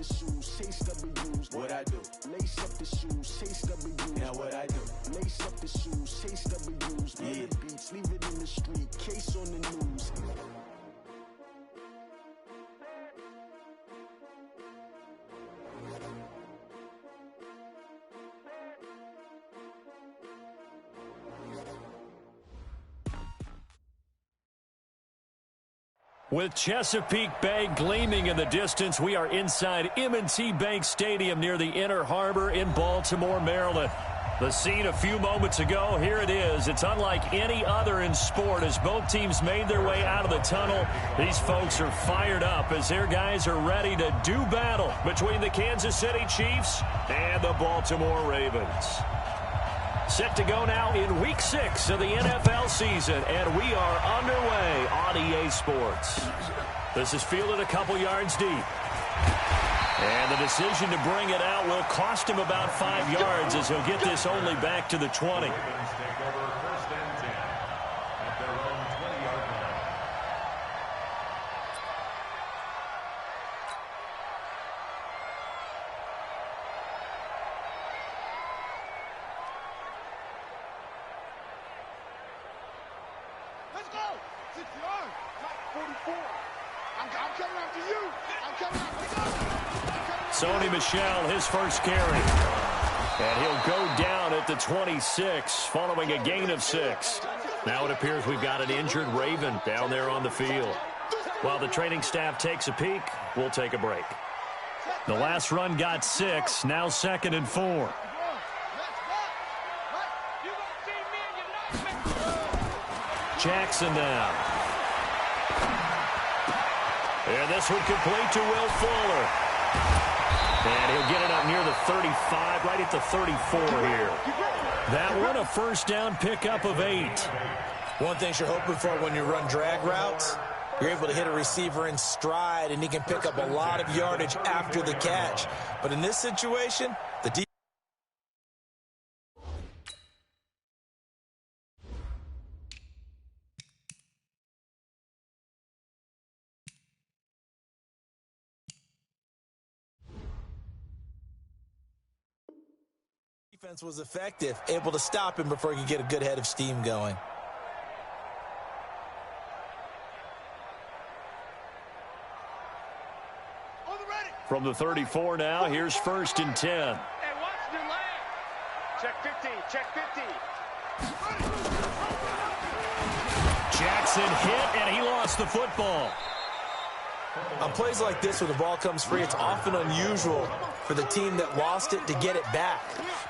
the shoes, chase W's. What I do? Lace up the shoes, chase W's. Now what I do? Lace up the shoes, chase W's. Yeah. The beats, leave it in the street, case on the news. With Chesapeake Bay gleaming in the distance, we are inside M&T Bank Stadium near the Inner Harbor in Baltimore, Maryland. The scene a few moments ago, here it is. It's unlike any other in sport as both teams made their way out of the tunnel. These folks are fired up as their guys are ready to do battle between the Kansas City Chiefs and the Baltimore Ravens. Set to go now in Week 6 of the NFL season, and we are underway on EA Sports. This is fielded a couple yards deep. And the decision to bring it out will cost him about 5 yards as he'll get this only back to the 20. Let's go! 6 yards. 44. I'm coming after you. I'm coming after you. Sony Michel, his first carry. And he'll go down at the 26, following a gain of 6. Now it appears we've got an injured Raven down there on the field. While the training staff takes a peek, we'll take a break. The last run got 6, now 2nd and 4. Jackson now. And this one complete to Will Fuller. And he'll get it up near the 35, right at the 34 here. That one a first down pickup of 8. One thing you're hoping for when you run drag routes, you're able to hit a receiver in stride, and he can pick up a lot of yardage after the catch. But in this situation, the defense was effective, able to stop him before he could get a good head of steam going. From the 34 now, here's 1st and 10. Hey, watch the line. Check 50. Check 50. Jackson hit, and he lost the football. On plays like this, when the ball comes free, it's often unusual for the team that lost it to get it back.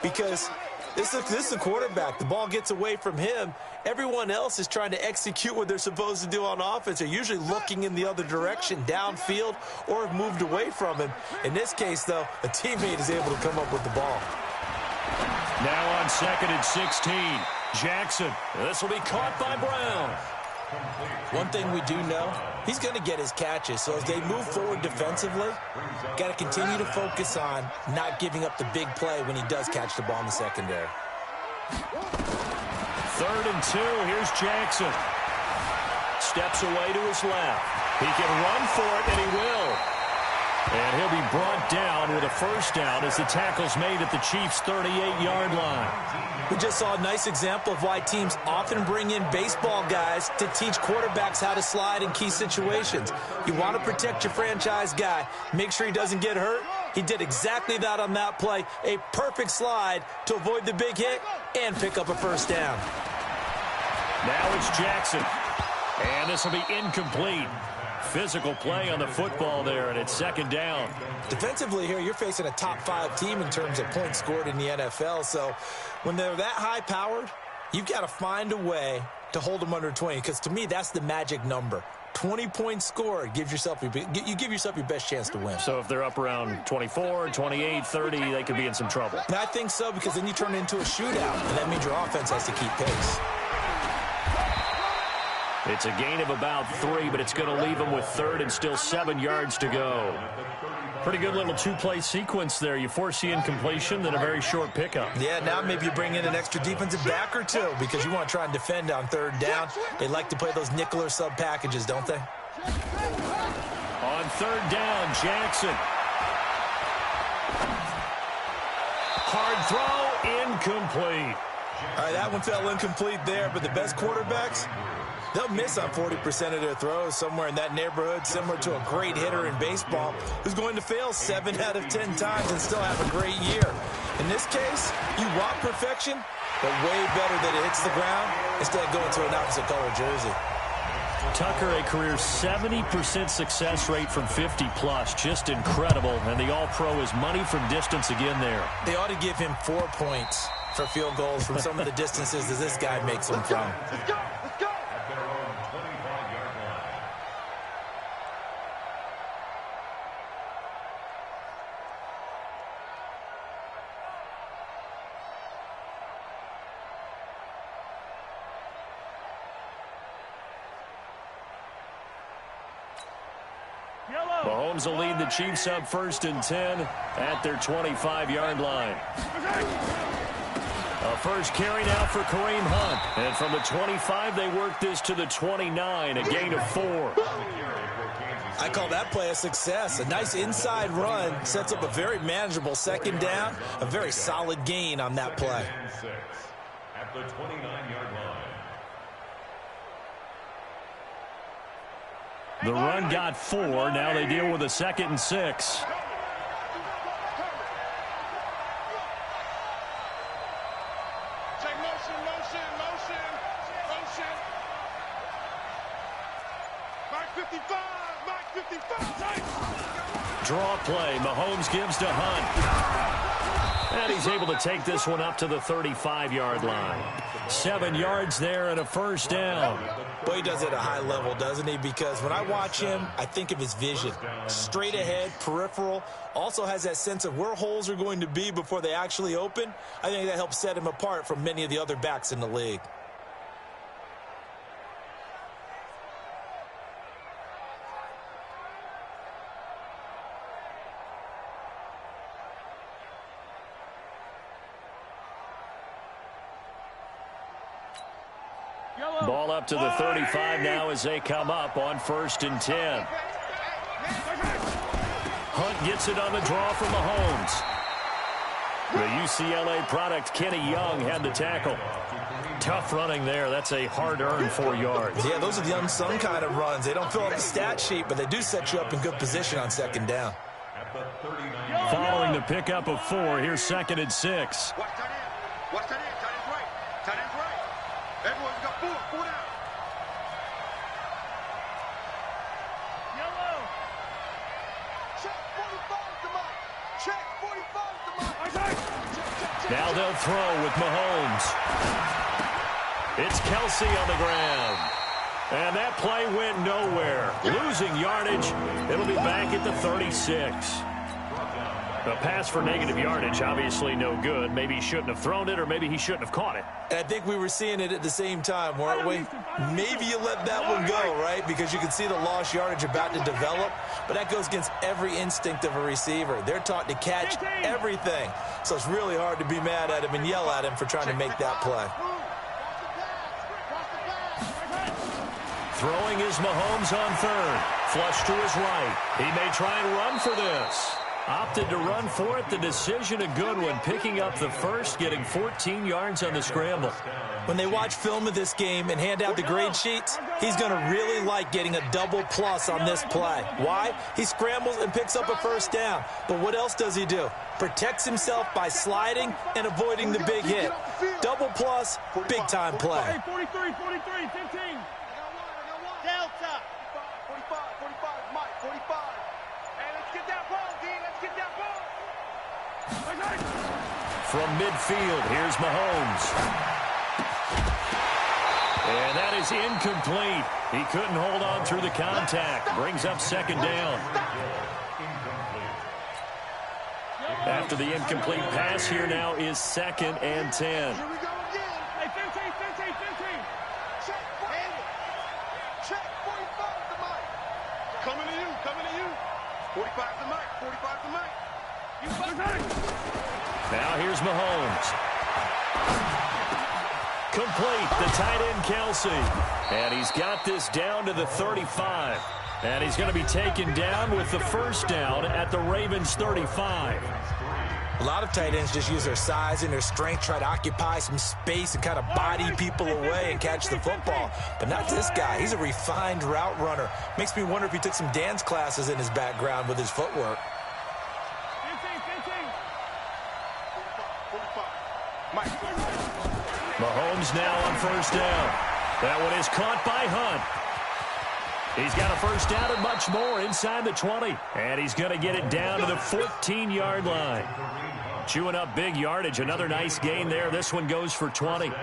Because this is a quarterback. The ball gets away from him. Everyone else is trying to execute what they're supposed to do on offense. They're usually looking in the other direction, downfield, or have moved away from him. In this case, though, a teammate is able to come up with the ball. Now on 2nd and 16, Jackson. This will be caught by Brown. One thing we do know, he's going to get his catches. So as they move forward defensively, got to continue to focus on not giving up the big play when he does catch the ball in the secondary. 3rd and 2, here's Jackson. Steps away to his left. He can run for it, and he will. And he'll be brought down with a first down as the tackle's made at the Chiefs' 38-yard line. We just saw a nice example of why teams often bring in baseball guys to teach quarterbacks how to slide in key situations. You want to protect your franchise guy. Make sure he doesn't get hurt. He did exactly that on that play. A perfect slide to avoid the big hit and pick up a first down. Now it's Jackson. And this will be incomplete. Physical play on the football there, and it's 2nd down. Defensively here, you're facing a top-5 team in terms of points scored in the NFL. So when they're that high-powered, you've got to find a way to hold them under 20, because to me, that's the magic number. 20 points scored, you give yourself your best chance to win. So if they're up around 24, 28, 30, they could be in some trouble. And I think so, because then you turn it into a shootout, and that means your offense has to keep pace. It's a gain of about 3, but it's going to leave them with 3rd and still 7 yards to go. Pretty good little two-play sequence there. You force the incompletion, then a very short pickup. Yeah, now maybe you bring in an extra defensive back or two because you want to try and defend on 3rd down. They like to play those nickel or sub packages, don't they? On 3rd down, Jackson. Hard throw, incomplete. All right, that one fell incomplete there, but the best quarterbacks, they'll miss on 40% of their throws, somewhere in that neighborhood, similar to a great hitter in baseball who's going to fail 7 out of 10 times and still have a great year. In this case, you want perfection, but way better that it hits the ground instead of going to an opposite color jersey. Tucker, a career 70% success rate from 50-plus. Just incredible. And the All-Pro is money from distance again there. They ought to give him 4 points for field goals from some of the distances that this guy makes them from. Let's go. Let's go. Mahomes will lead the Chiefs up 1st and 10 at their 25-yard line. A first carry now for Kareem Hunt. And from the 25, they work this to the 29, a gain of 4. I call that play a success. A nice inside run sets up a very manageable 2nd down, a very solid gain on that play. At the 29-yard line. The run got 4. Now they deal with a 2nd and 6. Check motion. Mark 55. Mark 55. Draw play. Mahomes gives to Hunt. And he's able to take this one up to the 35-yard line. 7 yards there and a first down. Boy, he does it at a high level, doesn't he? Because when I watch him, I think of his vision. Straight ahead, peripheral. Also has that sense of where holes are going to be before they actually open. I think that helps set him apart from many of the other backs in the league. Ball up to the 35 now as they come up on 1st and 10. Hunt gets it on the draw from Mahomes. The UCLA product, Kenny Young, had the tackle. Tough running there. That's a hard-earned 4 yards. Yeah, those are the unsung kind of runs. They don't fill out the stat sheet, but they do set you up in good position on 2nd down. Following the pickup of 4, here's 2nd and 6. Watch that in. Watch that in. Tight end's right. Tight end's right. Everyone's got 4. 4 down. Yellow. Check 45 to Mike. Check 45 to Mike. Now they'll throw with Mahomes. It's Kelsey on the ground. And that play went nowhere. Losing yardage. It'll be back at the 36. The pass for negative yardage, obviously no good. Maybe he shouldn't have thrown it, or maybe he shouldn't have caught it. And I think we were seeing it at the same time, weren't we? Maybe you let that one go, right? Because you can see the lost yardage about to develop. But that goes against every instinct of a receiver. They're taught to catch everything. So it's really hard to be mad at him and yell at him for trying to make that play. Throwing is Mahomes on 3rd. Flush to his right. He may try and run for this. Opted to run for it. The decision a good one. Picking up the first, getting 14 yards on the scramble. When they watch film of this game and hand out the grade sheets, he's going to really like getting a double plus on this play. Why? He scrambles and picks up a first down. But what else does he do? Protects himself by sliding and avoiding the big hit. Double plus, big-time play. 43, 43, 15. Delta. 45, 45, Mike, 45. Hey, let's get that ball, D. Let's get that ball. From midfield, here's Mahomes. And that is incomplete. He couldn't hold on through the contact. Brings up 2nd down. After the incomplete pass, here now is 2nd and 10. Here we go again. Hey, 15, 15, 15. Check 45 to Mike. Coming to you, coming to you. 45 to Mike, 45 to Mike. Now here's Mahomes. Complete, the tight end Kelsey. And he's got this down to the 35. And he's going to be taken down with the first down at the Ravens' 35. A lot of tight ends just use their size and their strength, try to occupy some space and kind of body people away and catch the football. But not this guy. He's a refined route runner. Makes me wonder if he took some dance classes in his background with his footwork. 15. Mahomes now on first down. That one is caught by Hunt. He's got a first down and much more inside the 20. And he's going to get it down to the 14-yard line. Chewing up big yardage. Another nice gain there. This one goes for 20. Yellow.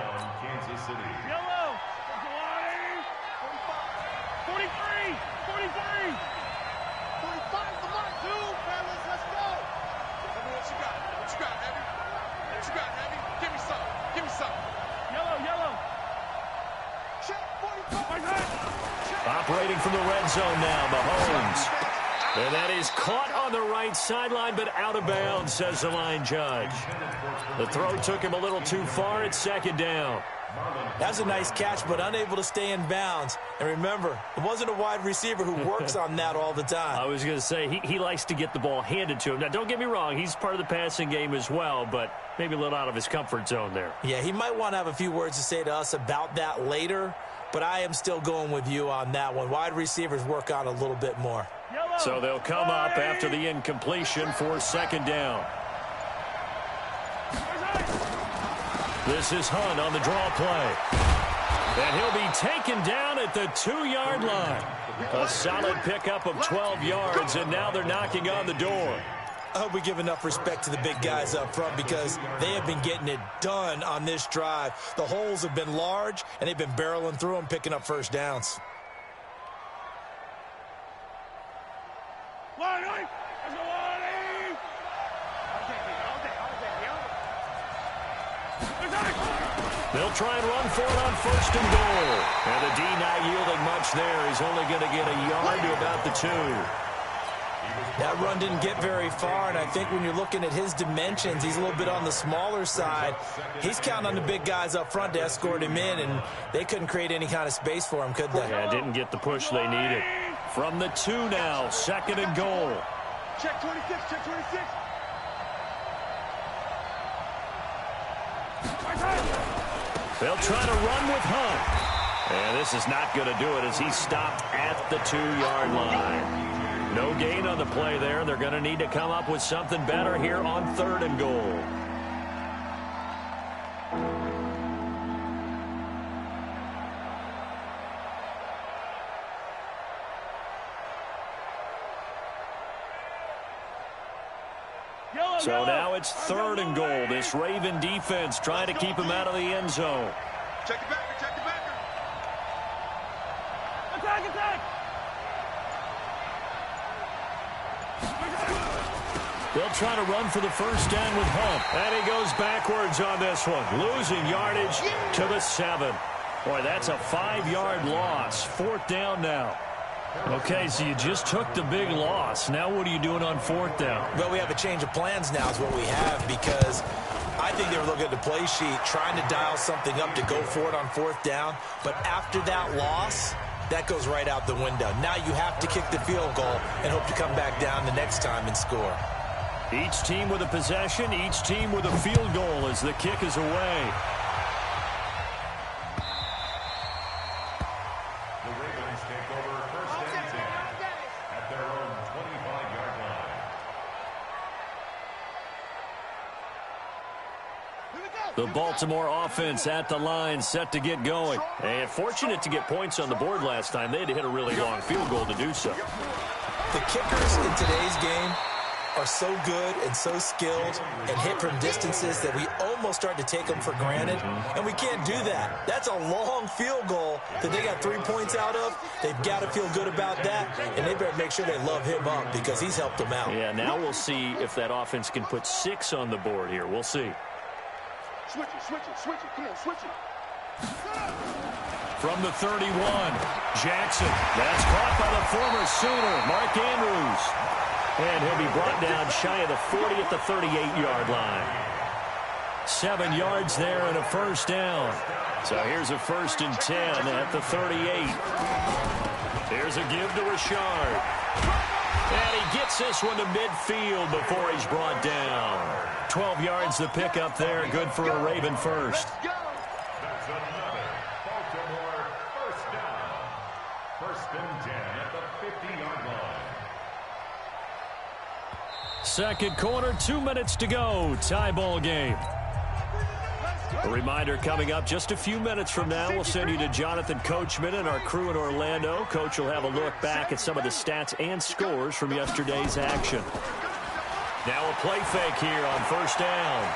43. 45. Come on, two, fellas. Let's go. Tell me what you got. What you got, Heavy? What you got, Heavy? Give me some. Give me some. Yellow. Check 45. Operating from the red zone now, Mahomes. And that is caught on the right sideline, but out of bounds, says the line judge. The throw took him a little too far. It's second down. That's a nice catch, but unable to stay in bounds. And remember, it wasn't a wide receiver who works on that all the time. I was going to say, he likes to get the ball handed to him. Now, don't get me wrong, he's part of the passing game as well, but maybe a little out of his comfort zone there. Yeah, he might want to have a few words to say to us about that later, but I am still going with you on that one. Wide receivers work on a little bit more. So they'll come up after the incompletion for second down. This is Hunt on the draw play. And he'll be taken down at the 2-yard line. A solid pickup of 12 yards, and now they're knocking on the door. I hope we give enough respect to the big guys up front because they have been getting it done on this drive. The holes have been large, and they've been barreling through them, picking up first downs. They'll try and run for it on first and goal. And the D not yielding much there. He's only going to get a yard to about the 2. That run didn't get very far, and I think when you're looking at his dimensions, he's a little bit on the smaller side. He's counting on the big guys up front to escort him in, and they couldn't create any kind of space for him, could they? Yeah, didn't get the push they needed. From the 2 now, second and goal. Check 26, check 26. They'll try to run with Hunt. And this is not going to do it as he stopped at the 2-yard line. No gain on the play there. They're going to need to come up with something better here on third and goal. So now it's third and goal. This Raven defense trying to keep him out of the end zone. Check the backer, check the backer. Attack! They'll try to run for the first down with Hunt. And he goes backwards on this one, losing yardage to the 7. Boy, that's a 5-yard loss. Fourth down now. Okay, so you just took the big loss. Now what are you doing on fourth down? Well, we have a change of plans now is what we have because I think they were looking at the play sheet, trying to dial something up to go for it on fourth down. But after that loss, that goes right out the window. Now you have to kick the field goal and hope to come back down the next time and score. Each team with a possession, each team with a field goal as the kick is away. The Baltimore offense at the line, set to get going. And fortunate to get points on the board last time. They had to hit a really long field goal to do so. The kickers in today's game are so good and so skilled and hit from distances that we almost start to take them for granted. And we can't do that. That's a long field goal that they got 3 points out of. They've got to feel good about that, and they better make sure they love him up because he's helped them out. Yeah, now we'll see if that offense can put 6 on the board here. We'll see. Switch it. Come on, switch it. From the 31, Jackson. That's caught by the former Sooner, Mark Andrews. And he'll be brought down shy of the 40 at the 38-yard line. 7 yards there and a first down. So here's a 1st and 10 at the 38. Here's a give to Richard. And he gets this one to midfield before he's brought down. 12 yards to pick up there. Good for a Raven first. That's another Baltimore first down. 1st and 10 at the 50-yard line. Second quarter, 2 minutes to go. Tie ball game. A reminder coming up just a few minutes from now. We'll send you to Jonathan Coachman and our crew in Orlando. Coach will have a look back at some of the stats and scores from yesterday's action. Now a play fake here on 1st down.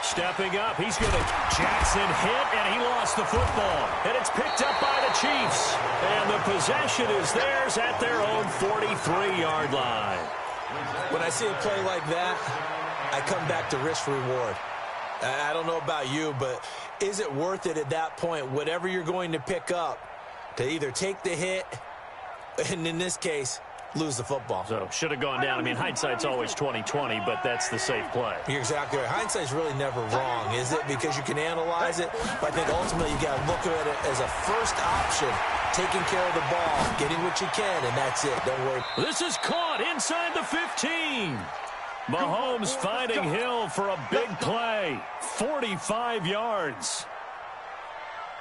Stepping up, he's going to Jackson hit, and he lost the football. And it's picked up by the Chiefs. And the possession is theirs at their own 43-yard line. When I see a play like that, I come back to risk-reward. I don't know about you, but is it worth it at that point, whatever you're going to pick up, to either take the hit, and in this case, lose the football? So, should have gone down. I mean, hindsight's always 20/20, but that's the safe play. You're exactly right. Hindsight's really never wrong, is it? Because you can analyze it, but I think ultimately you got to look at it as a first option, taking care of the ball, getting what you can, and that's it. Don't worry. This is caught inside the 15. Mahomes finding Hill for a big play. 45 yards.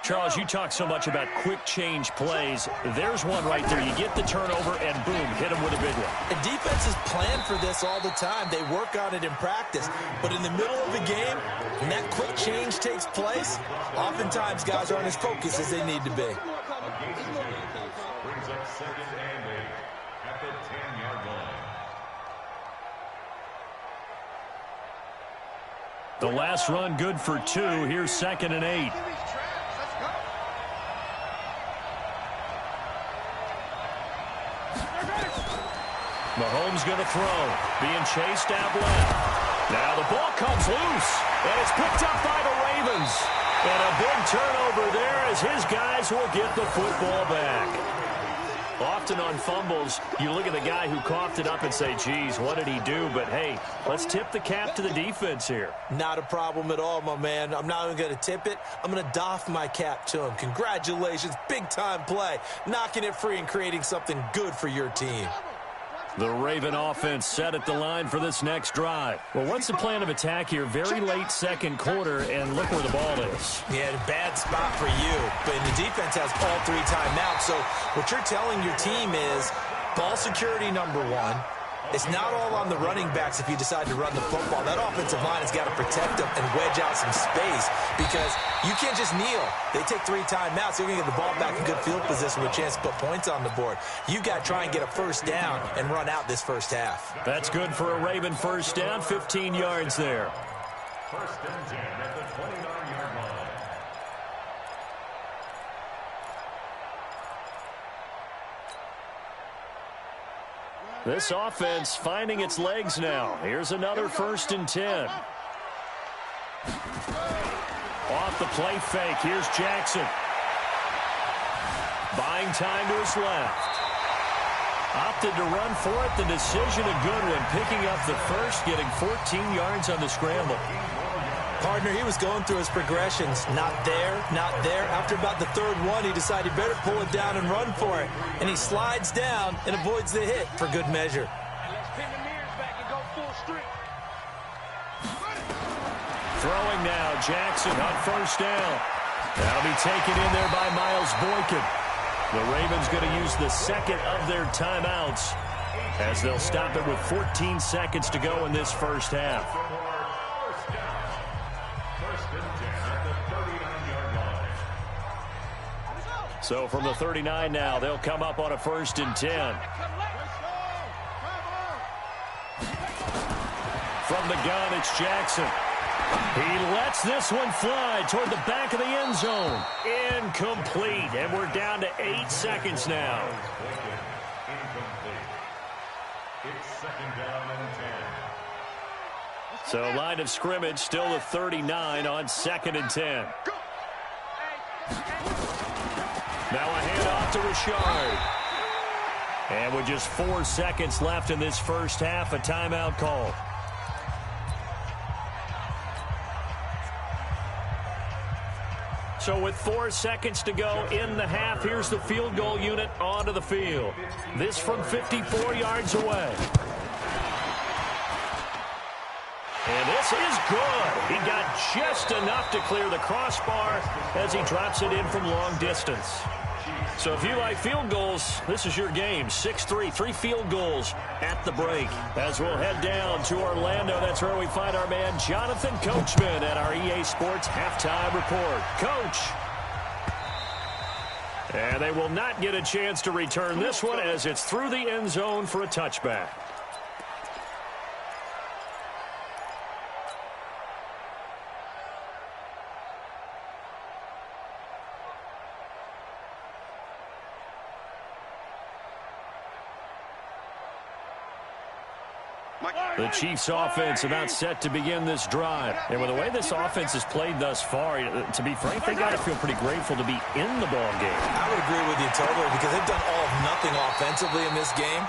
Charles, you talk so much about quick change plays. There's one right there. You get the turnover, and boom, hit him with a big one. And defenses plan for this all the time. They work on it in practice. But in the middle of the game, when that quick change takes place, oftentimes guys aren't as focused as they need to be. Brings up 2nd and 8 at the 10-yard line. The last run good for 2. Here's 2nd and 8. Mahomes going to throw. Being chased out left. Now the ball comes loose. And it's picked up by the Ravens. And a big turnover there as his guys will get the football back. Often on fumbles, you look at the guy who coughed it up and say, geez, what did he do? But, hey, let's tip the cap to the defense here. Not a problem at all, my man. I'm not even going to tip it. I'm going to doff my cap to him. Congratulations. Big-time play. Knocking it free and creating something good for your team. The Raven offense set at the line for this next drive. Well, what's the plan of attack here? Very late second quarter, and look where the ball is. Yeah, bad spot for you. But the defense has all 3 timeouts. So what you're telling your team is ball security number 1. It's not all on the running backs if you decide to run the football. That offensive line has got to protect them and wedge out some space because you can't just kneel. They take 3 timeouts. They're going to get the ball back in good field position with a chance to put points on the board. You got to try and get a first down and run out this first half. That's good for a Raven first down, 15 yards there. 1st and 10 at the 29-yard line. This offense finding its legs now. Here's another 1st and 10. Off the play fake. Here's Jackson. Buying time to his left. Opted to run for it. The decision a good one. Picking up the first, getting 14 yards on the scramble. Partner, he was going through his progressions. Not there, not there. After about the 3rd one, he decided better pull it down and run for it. And he slides down and avoids the hit for good measure. Throwing now, Jackson on 1st down. That'll be taken in there by Miles Boykin. The Ravens going to use the 2nd of their timeouts as they'll stop it with 14 seconds to go in this first half. So from the 39 now, they'll come up on a 1st and 10. From the gun, it's Jackson. He lets this one fly toward the back of the end zone. Incomplete, and we're down to 8 seconds now. It's 2nd down and 10. So line of scrimmage still the 39 on 2nd and 10. Now a handoff to Richard. And with just 4 seconds left in this first half, a timeout call. So with 4 seconds to go in the half, here's the field goal unit onto the field. This from 54 yards away. is good. He got just enough to clear the crossbar as he drops it in from long distance. So if you like field goals, this is your game. 6-3, 3 field goals at the break. As we'll head down to Orlando, that's where we find our man Jonathan Coachman at our EA Sports Halftime Report. Coach. And they will not get a chance to return this one as it's through the end zone for a touchback. The Chiefs offense about set to begin this drive. And with the way this offense has played thus far, to be frank, they got to feel pretty grateful to be in the ball game. I would agree with you totally because they've done all of nothing offensively in this game.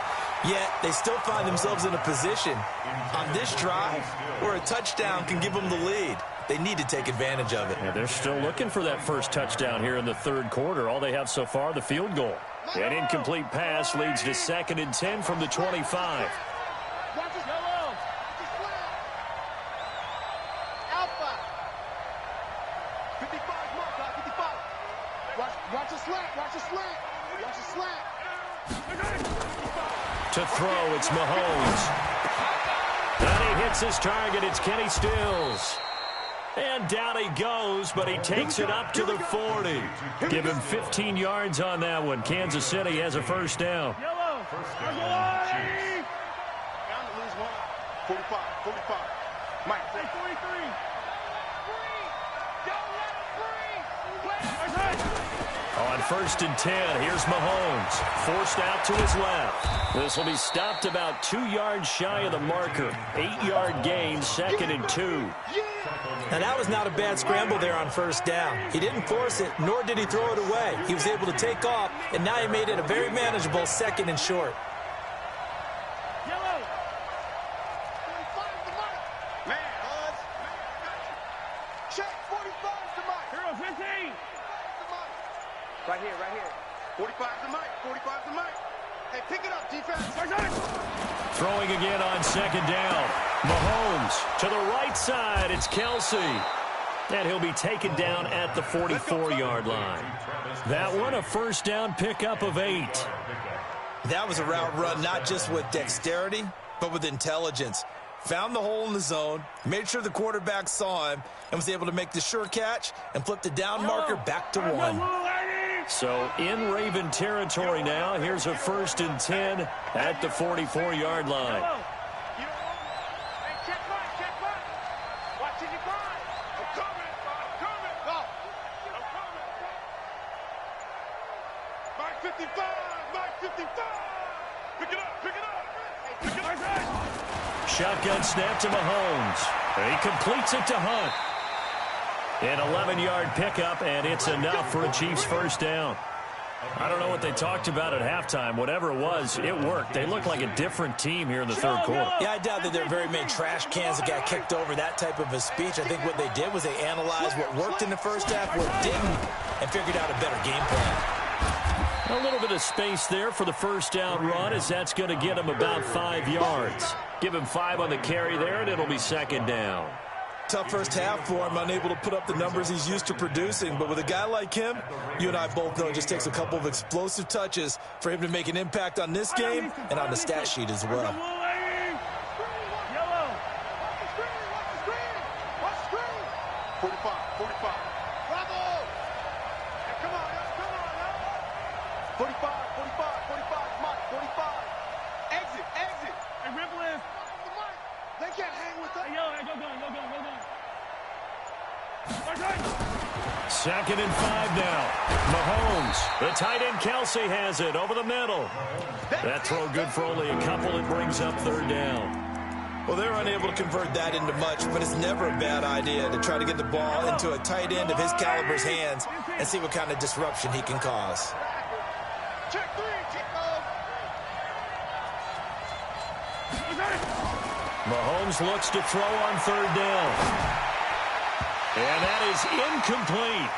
Yet they still find themselves in a position on this drive where a touchdown can give them the lead. They need to take advantage of it. Yeah, they're still looking for that first touchdown here in the third quarter. All they have so far, the field goal. An incomplete pass leads to 2nd and 10 from the 25. To throw, it's Mahomes. And he hits his target. It's Kenny Stills. And down he goes, but he takes it up to the 40. Give him 15 yards on that one. Kansas City has a first down. Yellow. Bound to lose one. 45. Mike, 43. On 1st and 10, here's Mahomes. Forced out to his left. This will be stopped about 2 yards shy of the marker. 8-yard gain, 2nd and 2. Now, that was not a bad scramble there on first down. He didn't force it, nor did he throw it away. He was able to take off, and now he made it a very manageable 2nd and short. Yellow. 45's the mic. Man, Buzz. Check, 45's the mic. 15. Right here. 45's the mic. 45's the mic. Hey, pick it up, defense. Throwing again on 2nd down. Mahomes to the right side. It's Kelsey. And he'll be taken down at the 44-yard line. That one, a first down pickup of 8. That was a route run not just with dexterity, but with intelligence. Found the hole in the zone, made sure the quarterback saw him, and was able to make the sure catch and flip the down marker back to 1. So in Raven territory now. Here's a 1st and 10 at the 44-yard line. Shotgun snap to Mahomes. He completes it to Hunt. An 11-yard pickup, and it's enough for a Chiefs first down. I don't know what they talked about at halftime. Whatever it was, it worked. They look like a different team here in the third quarter. Yeah, I doubt that there are very many trash cans that got kicked over, that type of a speech. I think what they did was they analyzed what worked in the first half, what didn't, and figured out a better game plan. A little bit of space there for the first down run, as that's going to get him about 5 yards. Give him 5 on the carry there, and it'll be 2nd down. Tough first half for him, unable to put up the numbers he's used to producing. But with a guy like him, you and I both know it just takes a couple of explosive touches for him to make an impact on this game and on the stat sheet as well. Second and 5 now. Mahomes, the tight end Kelsey has it over the middle. That throw good for only a couple. It brings up 3rd down. Well, they're unable to convert that into much, but it's never a bad idea to try to get the ball into a tight end of his caliber's hands and see what kind of disruption he can cause. Mahomes looks to throw on 3rd down. And that is incomplete.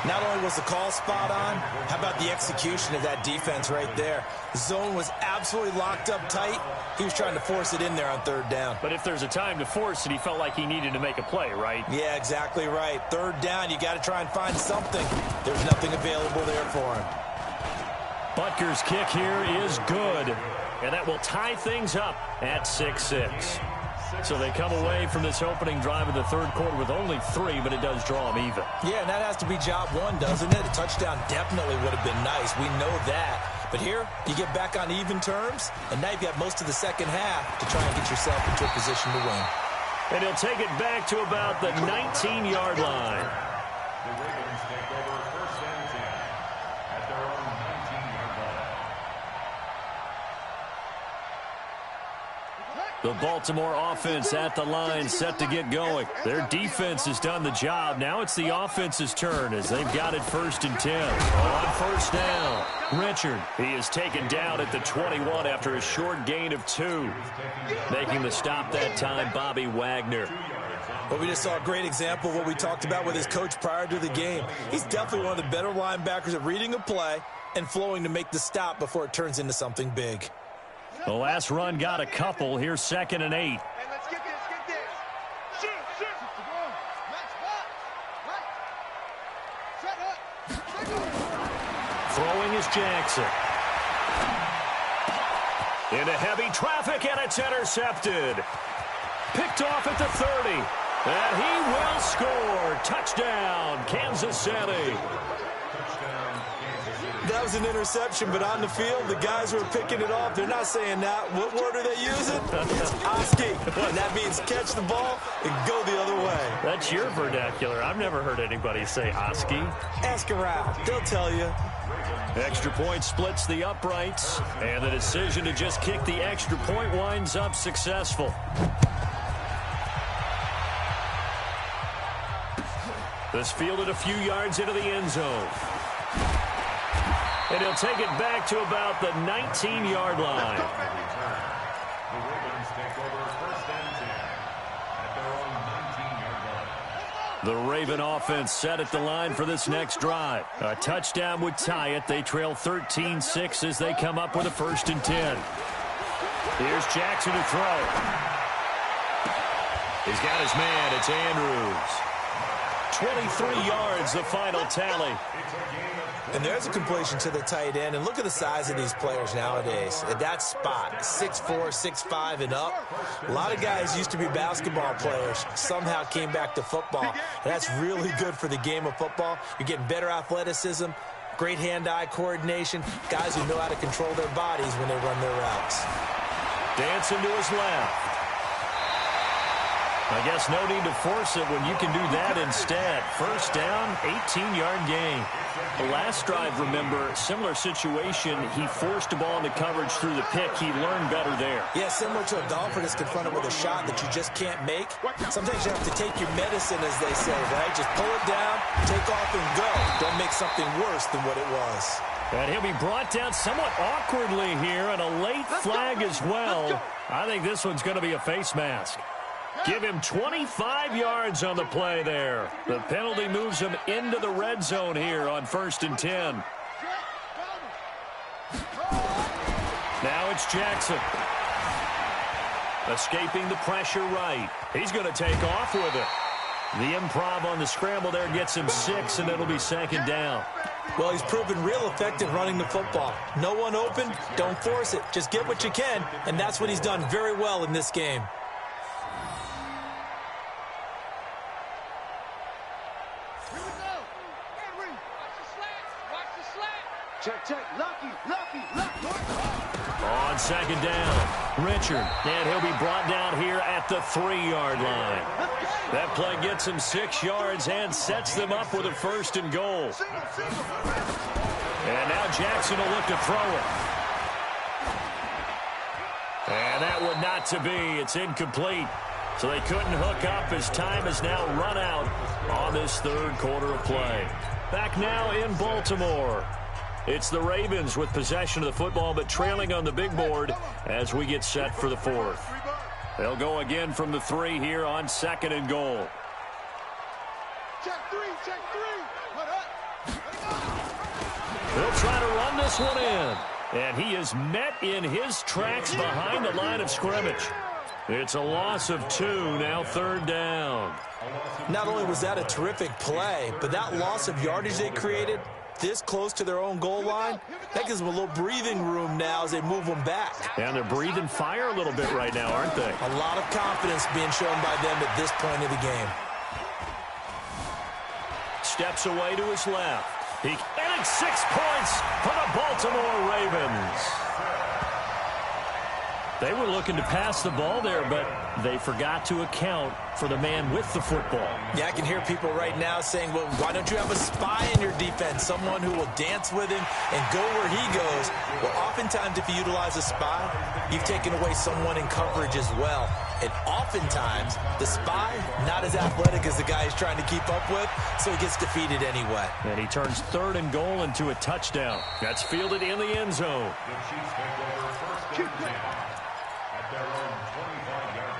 Not only was the call spot on, how about the execution of that defense right there? The zone was absolutely locked up tight. He was trying to force it in there on third down. But if there's a time to force it, he felt like he needed to make a play, right? Yeah, exactly right. Third down, you got to try and find something. There's nothing available there for him. Butker's kick here is good. And that will tie things up at 6-6. So they come away from this opening drive in the third quarter with only 3, but it does draw them even. Yeah, and that has to be job one, doesn't it? A touchdown definitely would have been nice. We know that. But here, you get back on even terms, and now you've got most of the second half to try and get yourself into a position to win. And he'll take it back to about the 19-yard line. The Ravens take over first and 10 at their own 19-yard line. The Baltimore offense at the line, set to get going. Their defense has done the job. Now it's the offense's turn as they've got it 1st and 10. On first down, Richard. He is taken down at the 21 after a short gain of 2. Making the stop that time, Bobby Wagner. Well, we just saw a great example of what we talked about with his coach prior to the game. He's definitely one of the better linebackers at reading a play and flowing to make the stop before it turns into something big. The last run got a couple. Here's 2nd and 8. Hey, let's get this. Shoot. Nice spot. Right. Shut up. Throwing is Jackson. Into heavy traffic, and it's intercepted. Picked off at the 30. And he will score. Touchdown, Kansas City. That was an interception, but on the field, the guys who are picking it off, they're not saying that. What word are they using? It's Oski. And that means catch the ball and go the other way. That's your vernacular. I've never heard anybody say Oski. Ask around. They'll tell you. Extra point splits the uprights, and the decision to just kick the extra point winds up successful. This fielded a few yards into the end zone. And he'll take it back to about the 19-yard line. The Ravens take over first and 10 at their own 19-yard line. The Raven offense set at the line for this next drive. A touchdown would tie it. They trail 13-6 as they come up with a 1st and 10. Here's Jackson to throw. He's got his man. It's Andrews. 23 yards, the final tally. And there's a completion to the tight end. And look at the size of these players nowadays. At that spot, 6'4", 6'5", and up. A lot of guys used to be basketball players, somehow came back to football. And that's really good for the game of football. You're getting better athleticism, great hand-eye coordination, guys who know how to control their bodies when they run their routes. Dancing to his left. I guess no need to force it when you can do that instead. First down, 18-yard gain. The last drive, remember, similar situation. He forced the ball into coverage through the pick. He learned better there. Yeah, similar to a golfer that's confronted with a shot that you just can't make. Sometimes you have to take your medicine, as they say, right? Just pull it down, take off, and go. Don't make something worse than what it was. And he'll be brought down somewhat awkwardly here, and a late flag as well. I think this one's going to be a face mask. Give him 25 yards on the play there. The penalty moves him into the red zone here on 1st and 10. Now it's Jackson. Escaping the pressure right. He's going to take off with it. The improv on the scramble there gets him 6, and it'll be 2nd down. Well, he's proven real effective running the football. No one open, don't force it. Just get what you can, and that's what he's done very well in this game. Check. Lucky. On 2nd down, Richard. And he'll be brought down here at the 3-yard line. That play gets him 6 yards and sets them up with a 1st and goal. And now Jackson will look to throw it. And that one not to be. It's incomplete. So they couldn't hook up as time has now run out on this third quarter of play. Back now in Baltimore. It's the Ravens with possession of the football, but trailing on the big board as we get set for the 4th. They'll go again from the 3 here on 2nd and goal. Check three. What up? They'll try to run this one in. And he is met in his tracks behind the line of scrimmage. It's a loss of 2, now 3rd down. Not only was that a terrific play, but that loss of yardage they created this close to their own goal line, that gives them a little breathing room now as they move them back. And they're breathing fire a little bit right now, aren't they? A lot of confidence being shown by them at this point of the game. Steps away to his left. And it's 6 points for the Baltimore Ravens. They were looking to pass the ball there, but they forgot to account for the man with the football. Yeah, I can hear people right now saying, well, why don't you have a spy in your defense, someone who will dance with him and go where he goes? Well, oftentimes if you utilize a spy, you've taken away someone in coverage as well. And oftentimes, the spy, not as athletic as the guy he's trying to keep up with, so he gets defeated anyway. And he turns 3rd and goal into a touchdown. That's fielded in the end zone. The Chiefs take over 1st and 10 at their own 25-yard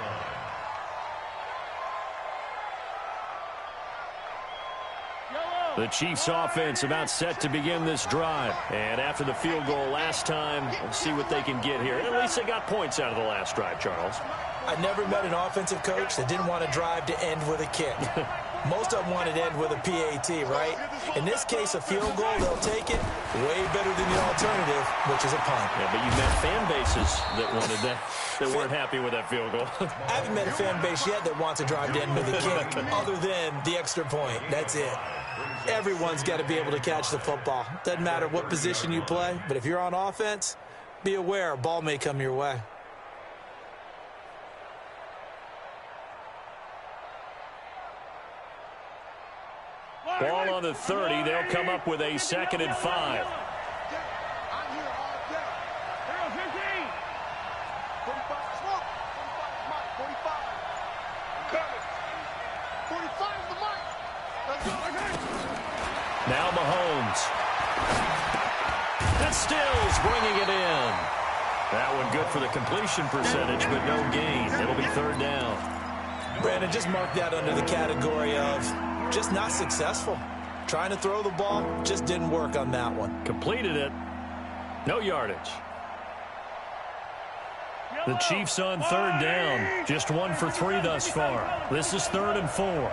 line. The Chiefs offense about set to begin this drive. And after the field goal last time, we'll see what they can get here. At least they got points out of the last drive, Charles. I never met an offensive coach that didn't want to drive to end with a kick. Most of them want to end with a PAT, right? In this case, a field goal, they'll take it way better than the alternative, which is a punt. Yeah, but you met fan bases that wanted that, that weren't happy with that field goal. I haven't met a fan base yet that wants to drive to end with a kick, other than the extra point. That's it. Everyone's got to be able to catch the football. Doesn't matter what position you play, but if you're on offense, be aware a ball may come your way. Ball on the 30. They'll come up with a 2nd and 5. I'm here all day. 45 smoke. 45 Mike. 45. Coming. 45 is the mic. Let's go. Now Mahomes. And Stills bringing it in. That one good for the completion percentage, but no gain. It'll be 3rd down. Brandon, just mark that under the category of just not successful. Trying to throw the ball just didn't work on that one. Completed it. No yardage. The Chiefs on 3rd down. Just 1 for 3 thus far. This is 3rd and 4.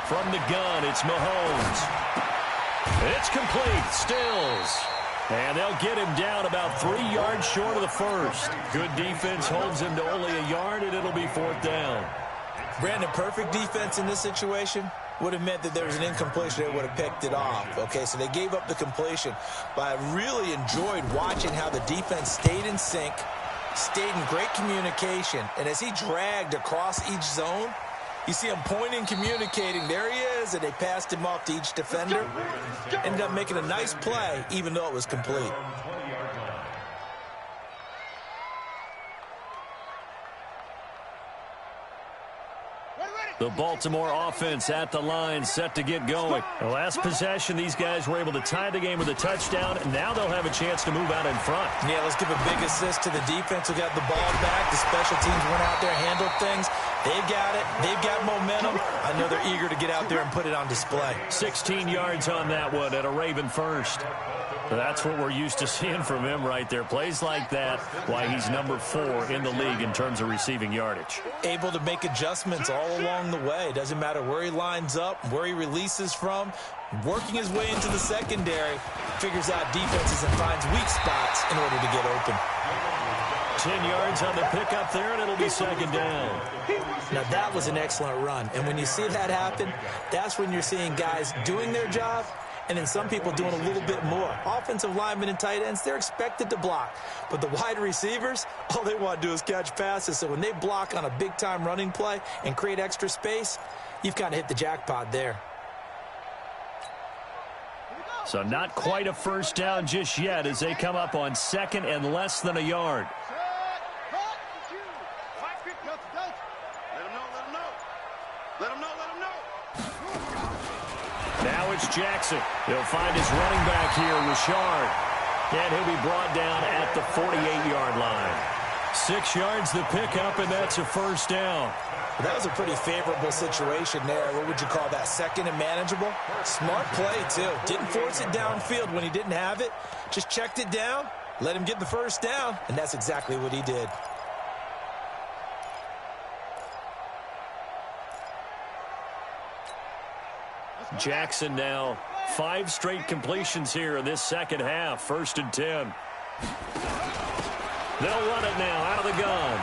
From the gun, it's Mahomes. It's complete. Stills. And they'll get him down about 3 yards short of the first. Good defense holds him to only a yard, and it'll be 4th down. Brandon, perfect defense in this situation would have meant that there was an incompletion. They would have picked it off. Okay, so they gave up the completion. But I really enjoyed watching how the defense stayed in sync, stayed in great communication. And as he dragged across each zone, you see him pointing, communicating. There he is, and they passed him off to each defender. Ended up making a nice play, even though it was complete. The Baltimore offense at the line, set to get going. The last possession, these guys were able to tie the game with a touchdown, and now they'll have a chance to move out in front. Yeah, let's give a big assist to the defense who got the ball back. The special teams went out there, handled things. They've got it. They've got momentum. I know they're eager to get out there and put it on display. 16 yards on that one at a Raven first. That's what we're used to seeing from him right there. Plays like that, why he's number 4 in the league in terms of receiving yardage. Able to make adjustments all along the way. Doesn't matter where he lines up, where he releases from. Working his way into the secondary, figures out defenses and finds weak spots in order to get open. 10 yards on the pickup there, and it'll be 2nd down. Now, that was an excellent run. And when you see that happen, that's when you're seeing guys doing their job, and then some people doing a little bit more. Offensive linemen and tight ends, they're expected to block. But the wide receivers, all they want to do is catch passes. So when they block on a big-time running play and create extra space, you've kind of hit the jackpot there. So not quite a first down just yet as they come up on 2nd and less than a yard. Now it's Jackson. He'll find his running back here, Richard. And he'll be brought down at the 48-yard line. 6 yards the pickup, and that's a first down. That was a pretty favorable situation there. What would you call that? Second and manageable? Smart play, too. Didn't force it downfield when he didn't have it. Just checked it down, let him get the first down, and that's exactly what he did. Jackson now 5 straight completions here in this second half. 1st and 10. They'll run it now out of the gun.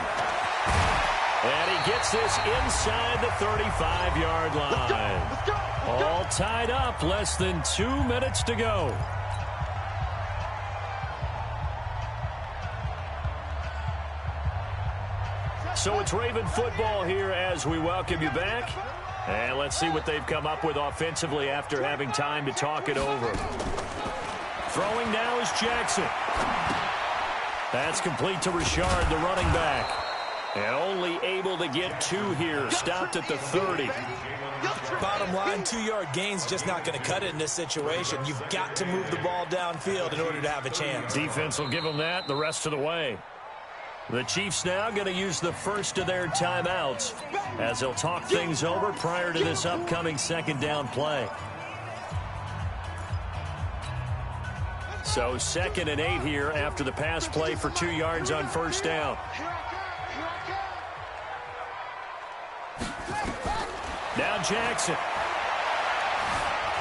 And he gets this inside the 35-yard line. Let's go. All tied up, less than 2 minutes to go. So it's Raven football here as we welcome you back. And let's see what they've come up with offensively after having time to talk it over. Throwing now is Jackson. That's complete to Richard, the running back. And only able to get 2 here. Stopped at the 30. Bottom line, 2-yard gain's just not going to cut it in this situation. You've got to move the ball downfield in order to have a chance. Defense will give them that the rest of the way. The Chiefs now going to use the first of their timeouts as they'll talk things over prior to this upcoming second down play. So 2nd and 8 here after the pass play for 2 yards on first down. Now Jackson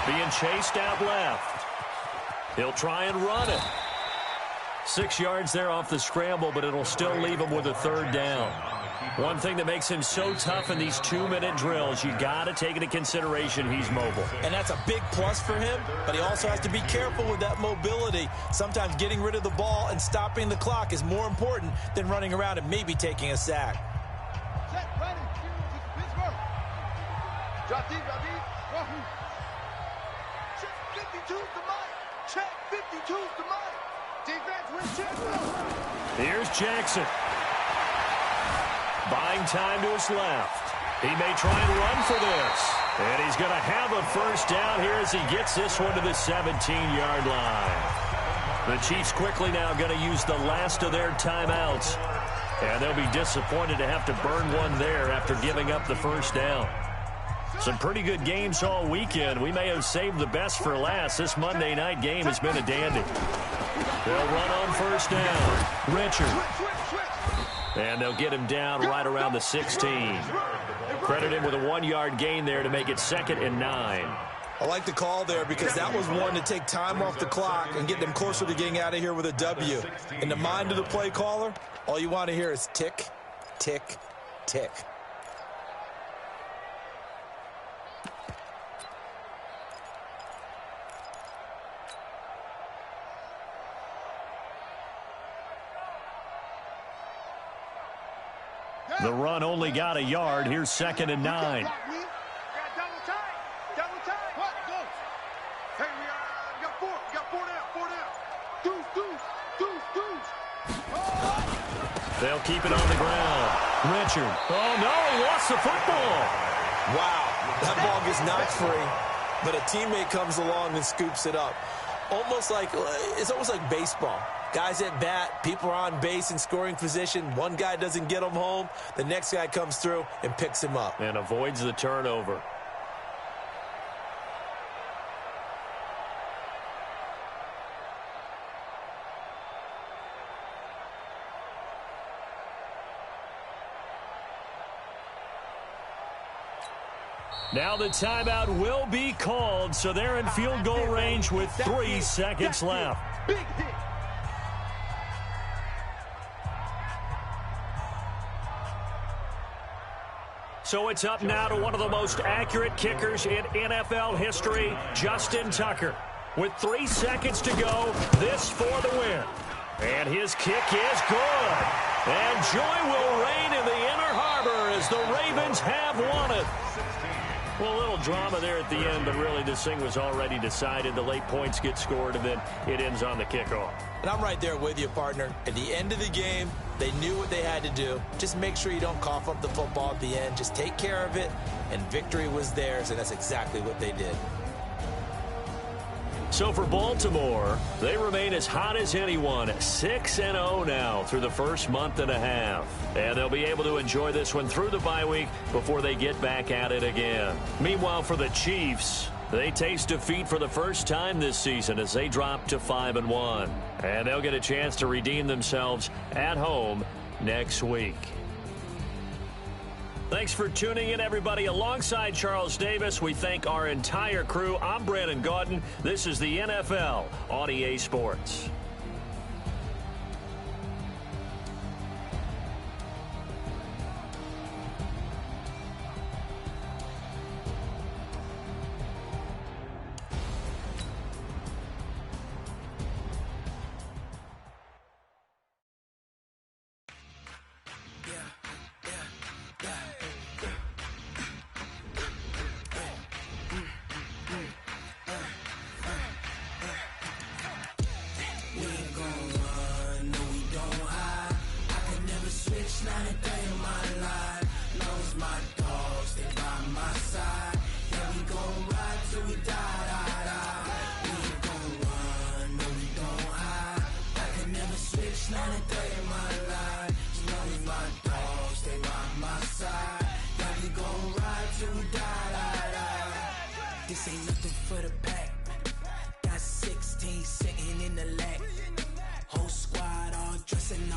being chased out left. He'll try and run it. 6 yards there off the scramble, but it'll still leave him with a 3rd down. One thing that makes him so tough in these 2-minute drills, you got to take into consideration he's mobile. And that's a big plus for him, but he also has to be careful with that mobility. Sometimes getting rid of the ball and stopping the clock is more important than running around and maybe taking a sack. Check, ready. Pittsburgh. Drop deep, drop deep. Check 52's the mic. Check 52's the mic. Defense with check. Here's Jackson. Buying time to his left. He may try and run for this. And he's going to have a first down here as he gets this one to the 17-yard line. The Chiefs quickly now going to use the last of their timeouts. And they'll be disappointed to have to burn one there after giving up the first down. Some pretty good games all weekend. We may have saved the best for last. This Monday night game has been a dandy. They'll run on first down. Richard. And they'll get him down right around the 16. Credit him with a 1-yard gain there to make it 2nd and 9. I like the call there because that was one to take time off the clock and get them closer to getting out of here with a W. In the mind of the play caller, all you want to hear is tick, tick, tick. The run only got a yard. Here's 2nd and 9. Double time. Double time. What? Go. Hey, we got 4 down. Deuce. They'll keep it on the ground. Richard. Oh, no, he lost the football. Wow, that ball gets knocked free, but a teammate comes along and scoops it up. It's almost like baseball. Guys at bat, people are on base in scoring position. One guy doesn't get him home. The next guy comes through and picks him up. And avoids the turnover. Now the timeout will be called, so they're in field goal range with 3 seconds left. Big hit. So it's up now to one of the most accurate kickers in NFL history, Justin Tucker. With 3 seconds to go, this for the win. And his kick is good. And joy will reign in the Inner Harbor as the Ravens have won it. Well, a little drama there at the end, but really this thing was already decided. The late points get scored, and then it ends on the kickoff. And I'm right there with you, partner. At the end of the game, they knew what they had to do. Just make sure you don't cough up the football at the end. Just take care of it, and victory was theirs, and that's exactly what they did. So for Baltimore, they remain as hot as anyone, 6-0 now through the first month and a half. And they'll be able to enjoy this one through the bye week before they get back at it again. Meanwhile, for the Chiefs, they taste defeat for the first time this season as they drop to 5-1. And they'll get a chance to redeem themselves at home next week. Thanks for tuning in, everybody. Alongside Charles Davis, we thank our entire crew. I'm Brandon Gaudin. This is the NFL on EA Sports. This ain't nothing for the pack. Got 16 sitting in the lag. Whole squad all dressing